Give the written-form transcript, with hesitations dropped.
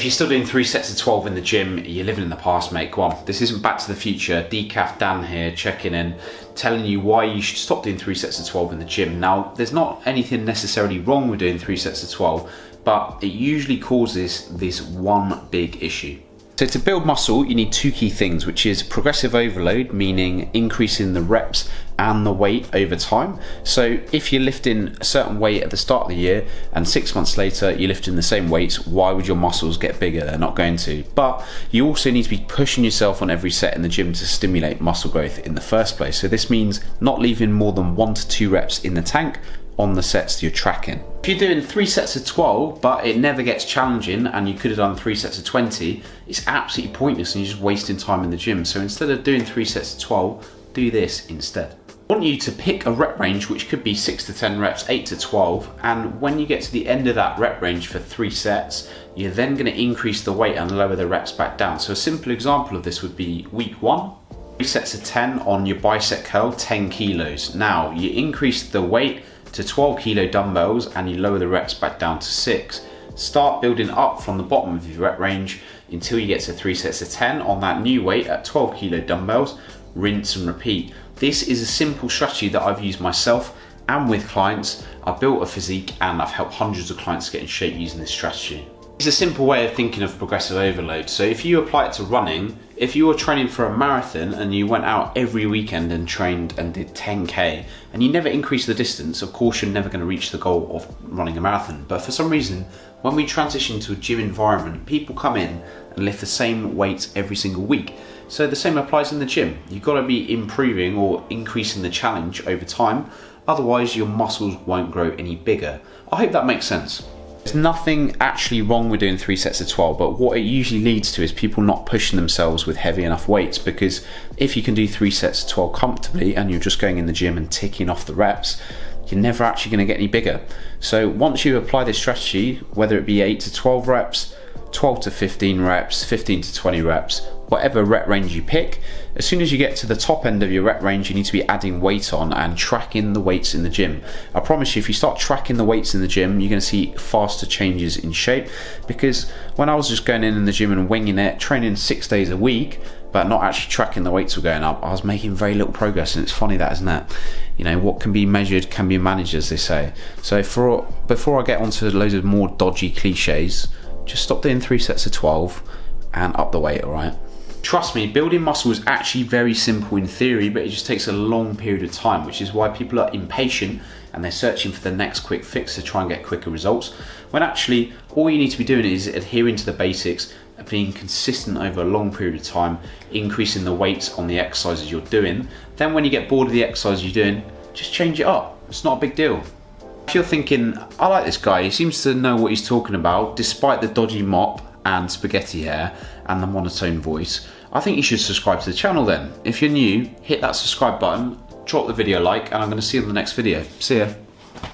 If you're still doing 3 sets of 12 in the gym, you're living in the past, mate. Come on, this isn't Back to the Future. Decaf Dan here, checking in, telling you why you should stop doing 3 sets of 12 in the gym. Now, there's not anything necessarily wrong with doing 3 sets of 12, but it usually causes this one big issue. So to build muscle, you need 2 key things, which is progressive overload, meaning increasing the reps and the weight over time. So if you're lifting a certain weight at the start of the year and 6 months later you're lifting the same weights, why would your muscles get bigger? They're not going to. But you also need to be pushing yourself on every set in the gym to stimulate muscle growth in the first place. So this means not leaving more than 1 to 2 reps in the tank on the sets you're tracking. If you're doing 3 sets of 12 but it never gets challenging and you could have done 3 sets of 20, it's absolutely pointless and you're just wasting time in the gym. So instead of doing 3 sets of 12, do this instead. I want you to pick a rep range which could be 6 to 10 reps, 8 to 12, and when you get to the end of that rep range for 3 sets, you're then going to increase the weight and lower the reps back down. So a simple example of this would be week 1, 3 sets of 10 on your bicep curl, 10 kilos. Now you increase the weight to 12 kilo dumbbells and you lower the reps back down to 6. Start building up from the bottom of your rep range until you get to 3 sets of 10 on that new weight at 12 kilo dumbbells. Rinse and repeat. This is a simple strategy that I've used myself and with clients. I've built a physique and I've helped hundreds of clients get in shape using this strategy. It's a simple way of thinking of progressive overload. So if you apply it to running, if you were training for a marathon and you went out every weekend and trained and did 10k and you never increased the distance, of course you're never going to reach the goal of running a marathon. But for some reason, when we transition to a gym environment, people come in and lift the same weights every single week. So the same applies in the gym. You've got to be improving or increasing the challenge over time, otherwise your muscles won't grow any bigger. I hope that makes sense. There's nothing actually wrong with doing 3 sets of 12, but what it usually leads to is people not pushing themselves with heavy enough weights, because if you can do 3 sets of 12 comfortably and you're just going in the gym and ticking off the reps, you're never actually going to get any bigger. So once you apply this strategy, whether it be 8 to 12 reps, 12 to 15 reps, 15 to 20 reps, whatever rep range you pick, as soon as you get to the top end of your rep range, you need to be adding weight on and tracking the weights in the gym. I promise you, if you start tracking the weights in the gym, you're going to see faster changes in shape, because when I was just going in the gym and winging it, training 6 days a week, but not actually tracking the weights were going up, I was making very little progress. And it's funny that, isn't it? You know, what can be measured can be managed, as they say. So before I get onto loads of more dodgy cliches, just stop doing 3 sets of 12 and up the weight, all right? Trust me, building muscle is actually very simple in theory, but it just takes a long period of time, which is why people are impatient and they're searching for the next quick fix to try and get quicker results, when actually all you need to be doing is adhering to the basics, being consistent over a long period of time, increasing the weights on the exercises you're doing. Then when you get bored of the exercise you're doing, just change it up. It's not a big deal. If you're thinking, I like this guy, he seems to know what he's talking about despite the dodgy mop and spaghetti hair and the monotone voice, I think you should subscribe to the channel then. If you're new, hit that subscribe button, drop the video a like, and I'm going to see you in the next video. See ya.